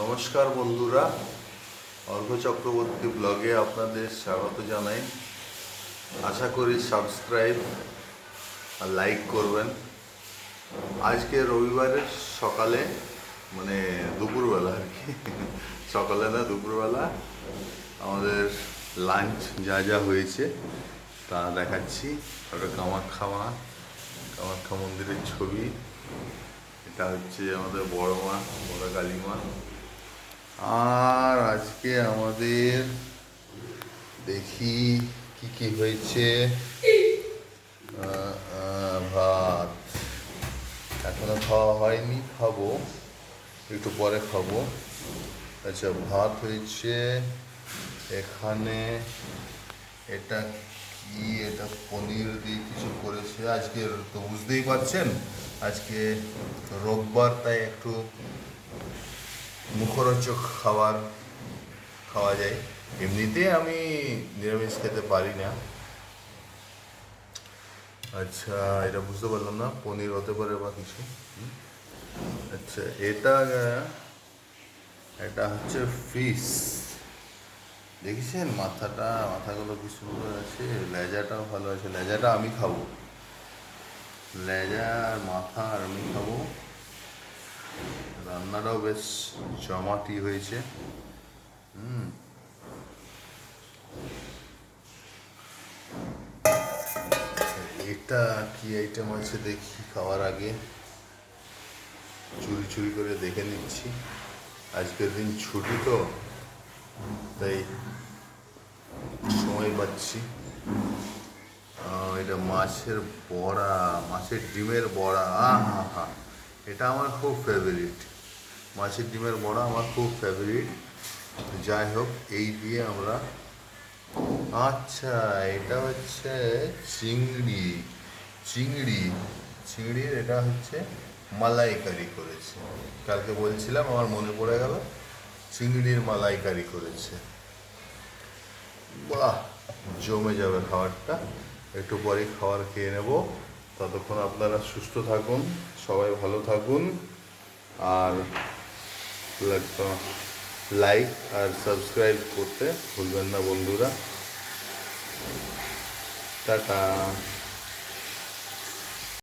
নমস্কার বন্ধুরা, অর্ঘ চক্রবর্তী ব্লগে আপনাদের স্বাগত জানাই। আশা করি সাবস্ক্রাইব আর লাইক করবেন। আজকে রবিবারের সকালে, মানে দুপুরবেলা আর কি, সকালে না দুপুরবেলা আমাদের লাঞ্চ যা যা হয়েছে তা দেখাচ্ছি। ওটা কামাখ্যা মন্দিরের ছবি। এটা হচ্ছে আমাদের বড় মা, বড় কালী মা। আর আজকে আমাদের দেখি কি কি হয়েছে। ভাত এখনো খাওয়া হয়নি, খাবো একটু পরে খাবো। আচ্ছা, ভাত হয়েছে এখানে। এটা কি? এটা পনির দিয়ে কিছু করেছে আজকে, তো বুঝতেই পারছেন আজকে রোববার, তাই একটু মুখরোচক খাবার খাওয়া যায়। এমনিতে আমি নিরামিষ খেতে পারি না। আচ্ছা, এটা বুঝতে পারলাম না, পনির হতে পারে বা কিছু। আচ্ছা, এটা হচ্ছে ফিশ। দেখেছেন মাথাগুলো কি সুন্দর আছে, লেজাটাও ভালো আছে। লেজাটা আমি খাবো, লেজা আর মাথা আর আমি খাবো। রান্নাটাও বেশ জমাটি হয়েছে। এটা কি আইটেম আছে দেখি খাওয়ার আগে। চুরি চুরি করে দেখে নিচ্ছি, আজকের দিন ছুটি তো, তাই সময় পাচ্ছি। এটা মাছের বড়া, মাছের ডিমের বড়া। হা, এটা আমার খুব ফেভারিট। মাছের ডিমের বড়া আমার খুব ফেভারিট। যাই হোক, এই দিয়ে আমরা, আচ্ছা এটা হচ্ছে চিংড়ি। চিংড়ি চিংড়ির এটা হচ্ছে মালাইকারি করেছে। কালকে বলছিলাম, আমার মনে পড়ে গেল, চিংড়ির মালাইকারি করেছে। বাহ, জমে যাবে খাবারটা। একটু পরে খাবার খেয়ে নেব। ততক্ষণ আপনারা সুস্থ থাকুন, সবাই ভালো থাকুন, আর লাইক আর সাবস্ক্রাইব করতে ভুলবেন না বন্ধুরা। টাটা।